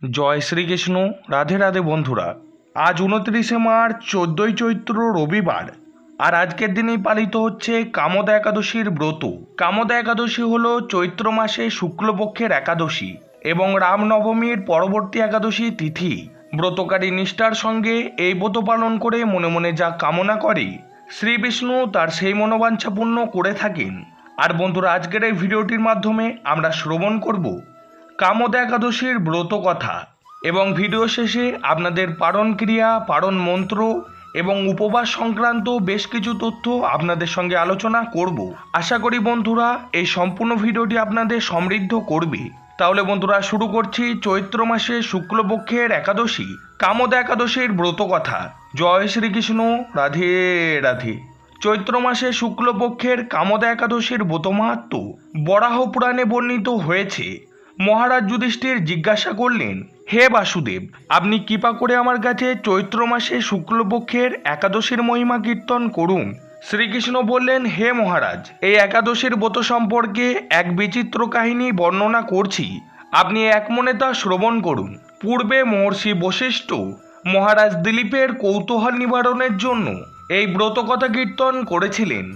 জয় শ্রীকৃষ্ণ। রাধে রাধে বন্ধুরা। আজ 29শে মার্চ 14ই চৈত্র রবিবার। আর আজকের দিনেই পালিত হচ্ছে কামদা একাদশীর ব্রত। কামদা একাদশী হলো চৈত্র মাসে শুক্লপক্ষের একাদশী এবং রামনবমীর পরবর্তী একাদশী তিথি। ব্রতকারী নিষ্ঠার সঙ্গে এই ব্রত পালন করে মনে মনে যা কামনা করে শ্রী বিষ্ণু তার সেই মনোবাঞ্ছা পূর্ণ করে থাকেন। আর বন্ধুরা, আজকের এই ভিডিওটির মাধ্যমে আমরা শ্রবণ করব কামদা একাদশীর ব্রত কথা এবং ভিডিও শেষে আপনাদের পারণ ক্রিয়া, পারণ মন্ত্র এবং উপবাস সংক্রান্ত বেশ কিছু তথ্য আপনাদের সঙ্গে আলোচনা করব। আশা করি বন্ধুরা এই সম্পূর্ণ ভিডিওটি আপনাদের সমৃদ্ধ করবে। তাহলে বন্ধুরা শুরু করছি চৈত্র মাসে শুক্লপক্ষের একাদশী কামদা একাদশীর ব্রত কথা। জয় শ্রীকৃষ্ণ। রাধে রাধে। চৈত্র মাসে শুক্লপক্ষের কামদা একাদশীর ব্রত মাহাত্ম্য বরাহ পুরাণে বর্ণিত হয়েছে। মহারাজ যুধিষ্ঠির জিজ্ঞাসা করলেন, হে বাসুদেব, আপনি কৃপা করে আমার কাছে চৈত্র মাসে শুক্লপক্ষের একাদশীর মহিমা কীর্তন করুন। শ্রীকৃষ্ণ বললেন, হে মহারাজ, এই একাদশীর ব্রত সম্পর্কে এক বিচিত্র কাহিনী বর্ণনা করছি, আপনি এক মনে তা শ্রবণ করুন। পূর্বে মহর্ষি বশিষ্ঠ মহারাজ দিলীপের কৌতূহল নিবারণের জন্য এই ব্রত কথা কীর্তন করেছিলেন।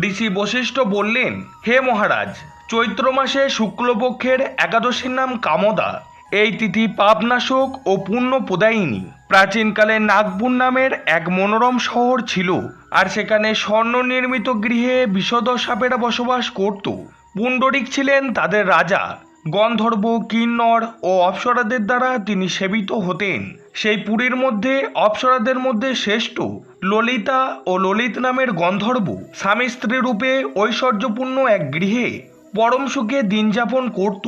ঋষি বশিষ্ঠ বললেন, হে মহারাজ, চৈত্র মাসে শুক্লপক্ষের একাদশীর নাম কামদা। এই তিথি পাপনাশক ও পুণ্য প্রদায়িনী। প্রাচীনকালে নাগপুর নামের এক মনোরম শহর ছিল, আর সেখানে স্বর্ণ নির্মিত গৃহে বিষধ সাপেরা বসবাস করত। পুণ্ডরিক ছিলেন তাদের রাজা। গন্ধর্ব, কিন্নর ও অপ্সরাদের দ্বারা তিনি সেবিত হতেন। সেই পুরীর মধ্যে অপ্সরাদের মধ্যে শ্রেষ্ঠ ললিতা ও ললিত নামের গন্ধর্ব স্বামী স্ত্রী রূপে ঐশ্বর্যপূর্ণ এক গৃহে পরম সুখে দিন যাপন করত।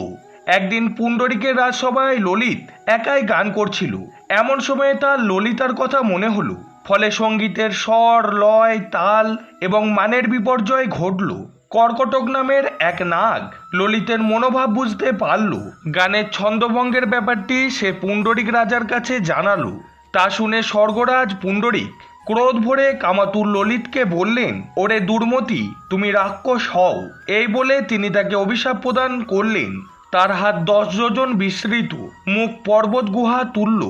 একদিন পুণ্ডরিকের রাজসভায় ললিত একাই গান করছিল। এমন সময়ে তার ললিতার কথা মনে হলো। ফলে সঙ্গীতের স্বর, লয়, তাল এবং মানের বিপর্যয় ঘটল। কর্কটক নামের এক নাগ ললিতের মনোভাব বুঝতে পারল। গানের ছন্দভঙ্গের ব্যাপারটি সে পুণ্ডরিক রাজার কাছে জানালো। তা শুনে স্বর্গরাজ পুণ্ডরিক ক্রোধ ভরে কামাতুর ললিতকে বললেন, ওরে দুর্মতি, তুমি রাক্ষস হও। এই বলে তিনি তাকে অভিশাপ প্রদান করলেন। তার হাত 10 যোজন বিস্তৃত, মুখ পর্বত গুহা তুল্য,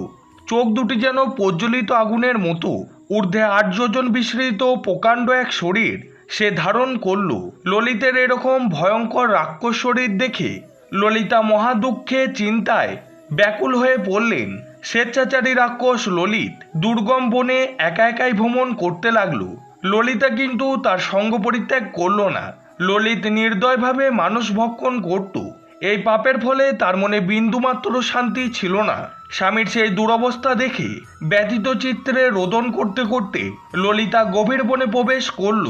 চোখ দুটি যেন প্রজ্বলিত আগুনের মতো, ঊর্ধ্বে 8 যোজন বিস্তৃত প্রকাণ্ড এক শরীর সে ধারণ করল। ললিতের এরকম ভয়ঙ্কর রাক্ষস শরীর দেখে ললিতা মহাদুঃখে চিন্তায় ব্যাকুল হয়ে পড়লেন। স্বেচ্ছাচারী রাক্ষস ললিত দুর্গম বনে একা একাই ভ্রমণ করতে লাগলো। ললিতা কিন্তু তার সঙ্গ পরিত্যাগ করল না। ললিত নির্দয়ভাবে মানুষ ভক্ষণ করত। এই পাপের ফলে তার মনে বিন্দুমাত্র শান্তি ছিল না। স্বামীর সেই দুরবস্থা দেখে ব্যথিত চিত্রে রোদন করতে করতে ললিতা গভীর বনে প্রবেশ করল।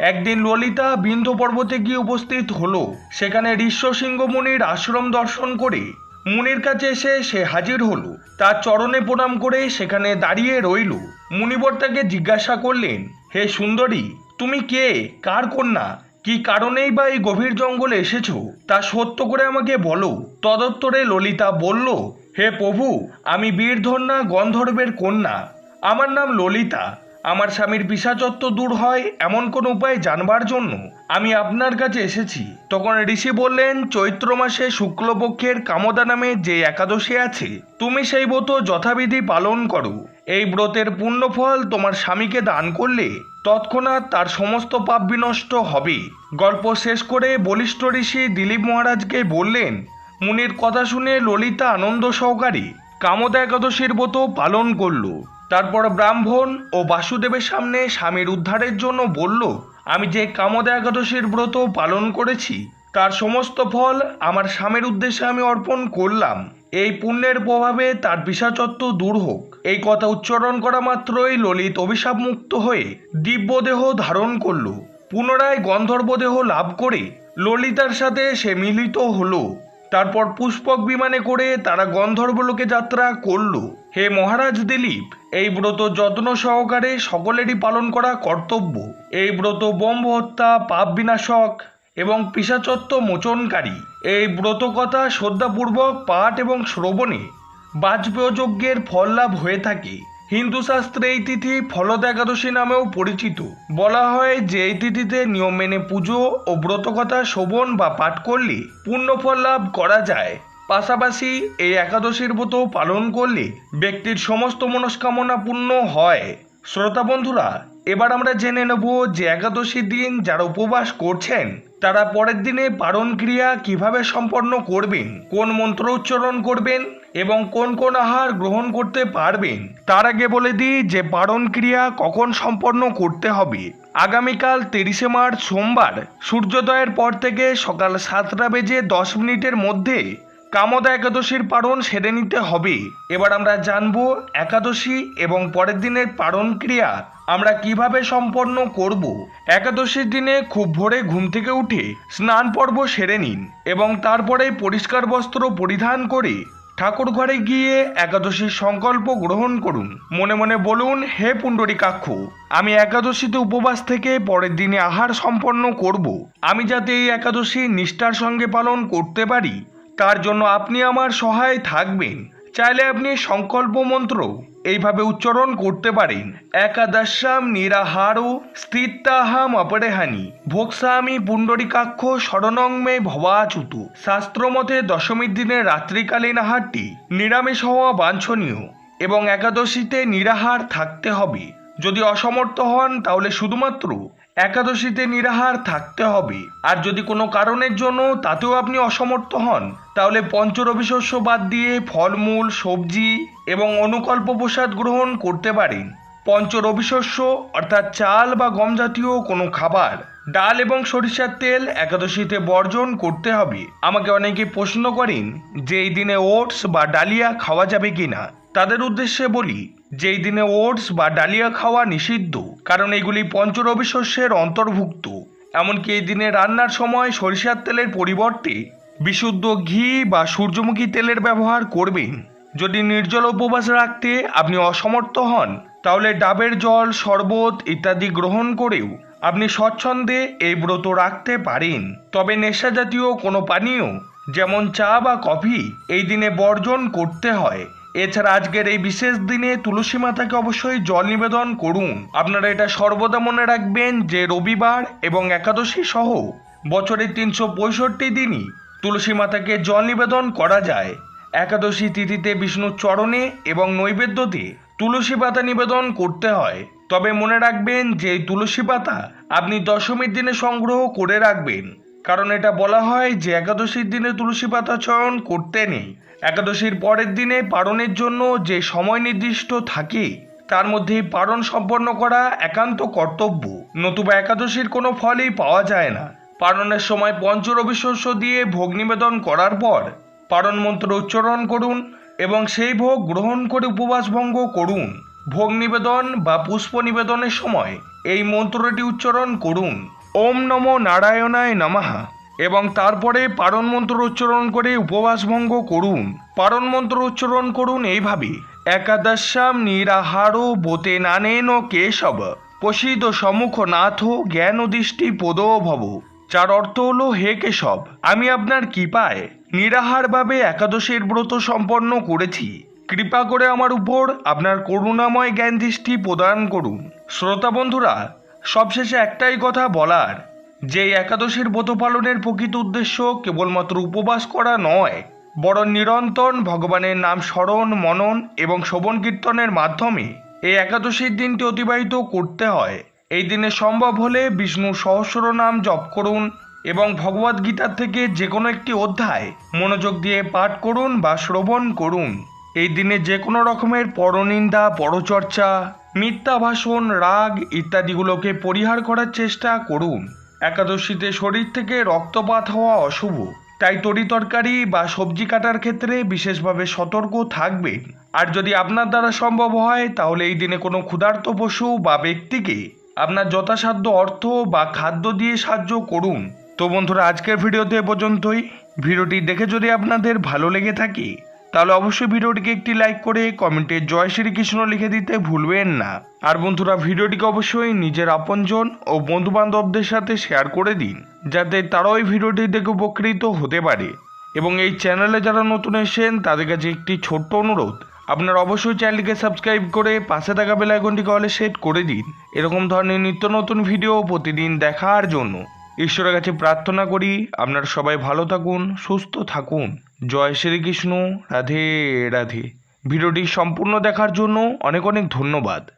একদিন ললিতা বিন্ধ্য পর্বতে গিয়ে উপস্থিত হলো। সেখানে ঋষ্যশৃঙ্গ মুনির আশ্রম দর্শন করে মুনির কাছে এসে সে হাজির হলো। তার চরণে প্রণাম করে সেখানে দাঁড়িয়ে রইল। মুনিবর তাকে জিজ্ঞাসা করলেন, হে সুন্দরী, তুমি কে, কার কন্যা, কি কারণেই বা এই গভীর জঙ্গলে এসেছো, তা সত্য করে আমাকে বলো। তদুত্তরে ললিতা বলল, হে প্রভু, আমি বীরধন্যা গন্ধর্বের কন্যা। আমার নাম ললিতা। আমার স্বামীর পিশাচত্ব দূর হয় এমন কোন উপায় জানবার জন্য আমি আপনার কাছে এসেছি। তখন ঋষি বললেন, চৈত্র মাসে শুক্লপক্ষের কামদা নামে যে একাদশী আছে, তুমি সেই ব্রত যথাবিধি পালন করো। এই ব্রতের পুণ্যফল তোমার স্বামীকে দান করলে তৎক্ষণাৎ তার সমস্ত পাপ বিনষ্ট হবে। গল্প শেষ করে বলিষ্ঠ ঋষি দিলীপ মহারাজকে বললেন। মুনির কথা শুনে ললিতা আনন্দ সহকারে কামদা একাদশীর ব্রত পালন করল। তারপর ব্রাহ্মণ ও বাসুদেবের সামনে স্বামীর উদ্ধারের জন্য বলল, আমি যে কামদা একাদশীর ব্রত পালন করেছি তার সমস্ত ফল আমার স্বামীর উদ্দেশ্যে আমি অর্পণ করলাম। এই পুণ্যের প্রভাবে তার পিশাচত্ব দূর হোক। এই কথা উচ্চারণ করা মাত্রই ললিত অভিশাপ মুক্ত হয়ে দিব্যদেহ ধারণ করল। পুনরায় গন্ধর্বদেহ লাভ করে ললিতার সাথে সে মিলিত হলো। তারপর পুষ্পক বিমানে করে তারা গন্ধর্বলোকে যাত্রা করল। হে মহারাজ দিলীপ, এই ব্রত যত্ন সহকারে সকলেরই পালন করা কর্তব্য। এই ব্রত ব্রহ্ম হত্যা, পাপ বিনাশক এবং পিশাচত্ব মোচনকারী। এই ব্রত কথা শ্রদ্ধাপূর্বক পাঠ এবং শ্রবণে বাজপেয় যজ্ঞের ফল লাভ হয়ে থাকে। হিন্দু শাস্ত্রে এই তিথি ফলদ একাদশী নামেও পরিচিত। বলা হয় যে এই তিথিতে নিয়ম মেনে পুজো ও ব্রতকথা শোভন বা পাঠ করলে পুণ্যফল লাভ করা যায়। পাশাপাশি এই একাদশীর ব্রত পালন করলে ব্যক্তির সমস্ত মনস্কামনা পূর্ণ হয়। শ্রোতা বন্ধুরা, এবার আমরা জেনে নেব যে একাদশীর দিন যারা উপবাস করছেন তারা পরের দিনে পারণ ক্রিয়া কিভাবে সম্পন্ন করবেন, কোন মন্ত্র উচ্চারণ করবেন এবং কোন কোন আহার গ্রহণ করতে পারবেন। তার আগে বলে দিই যে পারণ ক্রিয়া কখন সম্পন্ন করতে হবে। আগামীকাল 30শে মার্চ সোমবার সূর্যোদয়ের পর থেকে সকাল 7:10 মধ্যে কামদা একাদশীর পারণ সেরে নিতে হবে। এবার আমরা জানব একাদশী এবং পরের দিনের পারণ ক্রিয়া আমরা কিভাবে সম্পন্ন করব। একাদশীর দিনে খুব ভোরে ঘুম থেকে উঠে স্নান পর্ব সেরে নিন এবং তারপরে পরিষ্কার বস্ত্র পরিধান করে ঠাকুর ঘরে গিয়ে একাদশীর সংকল্প গ্রহণ করুন। মনে মনে বলুন, হে পুণ্ডরীকাক্ষ, আমি একাদশীতে উপবাস থেকে পরের দিনে আহার সম্পন্ন করব। আমি যাতে এই একাদশী নিষ্ঠার সঙ্গে পালন করতে পারি তার জন্য আপনি আমার সহায় থাকবেন। চাইলে আপনি সংকল্প মন্ত্র এইভাবে উচ্চারণ করতে পারেন। একাদশাম নিরাহারো স্থিতাহাম অপরেহানি ভোক্সামি পুণ্ডরীকাক্ষ শরণং মে ভবাচ্যুত। শাস্ত্রমতে দশমীর দিনের রাত্রিকালীন আহারটি নিরামিষ হওয়া বাঞ্ছনীয় এবং একাদশীতে নিরাহার থাকতে হবে। যদি অসমর্থ হন তাহলে শুধুমাত্র একাদশীতে নিরাহার থাকতে হবে। আর যদি কোনো কারণের জন্য তাতেও আপনি অসমর্থ হন তাহলে পঞ্চরবি শস্য বাদ দিয়ে ফলমূল, সবজি এবং অনুকল্প প্রসাদ গ্রহণ করতে পারেন। পঞ্চরবি শস্য অর্থাৎ চাল বা গম জাতীয় কোনো খাবার, ডাল এবং সরিষার তেল একাদশীতে বর্জন করতে হবে। আমাকে অনেকে প্রশ্ন করেন যে এই দিনে ওটস বা ডালিয়া খাওয়া যাবে কিনা। তাদের উদ্দেশ্যে বলি যে এই দিনে ওটস বা ডালিয়া খাওয়া নিষিদ্ধ, কারণ এগুলি পঞ্চরবি শস্যের অন্তর্ভুক্ত। এমনকি এই দিনে রান্নার সময় সরিষার তেলের পরিবর্তে বিশুদ্ধ ঘি বা সূর্যমুখী তেলের ব্যবহার করবেন। যদি নির্জল উপবাস রাখতে আপনি অসমর্থ হন তাহলে ডাবের জল, শরবত ইত্যাদি গ্রহণ করেও আপনি স্বচ্ছন্দে এই ব্রত রাখতে পারেন। তবে নেশা জাতীয় কোনো পানীয় যেমন চা বা কফি এই দিনে বর্জন করতে হয়। এছাড়া আজকের এই বিশেষ দিনে তুলসী মাতাকে অবশ্যই জল নিবেদন করুন। আপনারা এটা সর্বদা মনে রাখবেন যে রবিবার এবং একাদশী সহ বছরের 365 দিনই তুলসী মাতাকে জল নিবেদন করা যায়। একাদশী তিথিতে বিষ্ণুর চরণে এবং নৈবেদ্যতে তুলসী পাতা নিবেদন করতে হয়। তবে মনে রাখবেন যে এই তুলসী পাতা আপনি দশমীর দিনে সংগ্রহ করে রাখবেন, কারণ এটা বলা হয় যে একাদশীর দিনে তুলসী পাতা চয়ন করতে নেই। একাদশীর পরের দিনে পারণের জন্য যে সময় নির্দিষ্ট থাকে তার মধ্যে পারণ সম্পন্ন করা একান্ত কর্তব্য, নতুবা একাদশীর কোনো ফলই পাওয়া যায় না। পারণের সময় পঞ্চরবি শস্য দিয়ে ভোগ নিবেদন করার পর পারণ মন্ত্র উচ্চারণ করুন এবং সেই ভোগ গ্রহণ করে উপবাস ভঙ্গ করুন। ভোগ নিবেদন বা পুষ্প নিবেদনের সময় এই মন্ত্রটি উচ্চারণ করুন, ওম নমো নারায়ণায় নমঃ, এবং তারপরে পারণ মন্ত্র উচ্চারণ করে উপবাস ভঙ্গ করুন। পারণ মন্ত্র উচ্চারণ করুন এইভাবে, একাদশাম নিরাহারো বোতে নানেন কেশব প্রসিদ সম্মুখ নাথ জ্ঞান দৃষ্টি পদ ভব। যার অর্থ হলো, হে কেশব, আমি আপনার কৃপায় নিরাহারভাবে একাদশীর ব্রত সম্পন্ন করেছি। কৃপা করে আমার উপর আপনার করুণাময় জ্ঞান দৃষ্টি প্রদান করুন। শ্রোতা বন্ধুরা, সবশেষে একটাই কথা বলার, যে একাদশীর ব্রত পালনের প্রকৃত উদ্দেশ্য কেবলমাত্র উপবাস করা নয়, বরং নিরন্তর ভগবানের নাম স্মরণ, মনন এবং শ্রবণ কীর্তনের মাধ্যমে এই একাদশীর দিনটি অতিবাহিত করতে হয়। এই দিনে সম্ভব হলে বিষ্ণু সহস্র নাম জপ করুন এবং ভগবদ্গীতার থেকে যে কোনো একটি অধ্যায় মনোযোগ দিয়ে পাঠ করুন বা শ্রবণ করুন। এই দিনে যে কোনো রকমের পরনিন্দা, পরচর্চা, মিথ্যা ভাষণ, রাগ ইত্যাদিগুলোকে পরিহার করার চেষ্টা করুন। একাদশীতে শরীর থেকে রক্তপাত হওয়া অশুভ, তাই তরিতরকারি বা সবজি কাটার ক্ষেত্রে বিশেষভাবে সতর্ক থাকবেন। আর যদি আপনার দ্বারা সম্ভব হয় তাহলে এই দিনে কোনো ক্ষুধার্ত পশু বা ব্যক্তিকে আপনার যথাসাধ্য অর্থ বা খাদ্য দিয়ে সাহায্য করুন। তো বন্ধুরা, আজকের ভিডিওতে এ পর্যন্তই। ভিডিওটি দেখে যদি আপনাদের ভালো লেগে থাকে তাহলে অবশ্যই ভিডিওটিকে একটি লাইক করে কমেন্টে জয় শ্রীকৃষ্ণ লিখে দিতে ভুলবেন না। আর বন্ধুরা, ভিডিওটিকে অবশ্যই নিজের আপনজন ও বন্ধুবান্ধবদের সাথে শেয়ার করে দিন, যাতে তারাও এই ভিডিওটি দেখে উপকৃত হতে পারে। এবং এই চ্যানেলে যারা নতুন এসেছেন তাদের কাছে একটি ছোট্ট অনুরোধ, আপনারা অবশ্যই চ্যানেলটিকে সাবস্ক্রাইব করে পাশে থাকা বেল আইকনটিকে অলে সেট করে দিন এরকম ধরনের নিত্য নতুন ভিডিও প্রতিদিন দেখার জন্য। ঈশ্বরের কাছে প্রার্থনা করি আপনারা সবাই ভালো থাকুন, সুস্থ থাকুন। জয় শ্রীকৃষ্ণ। রাধে রাধে। ভিডিওটি সম্পূর্ণ দেখার জন্য অনেক অনেক ধন্যবাদ।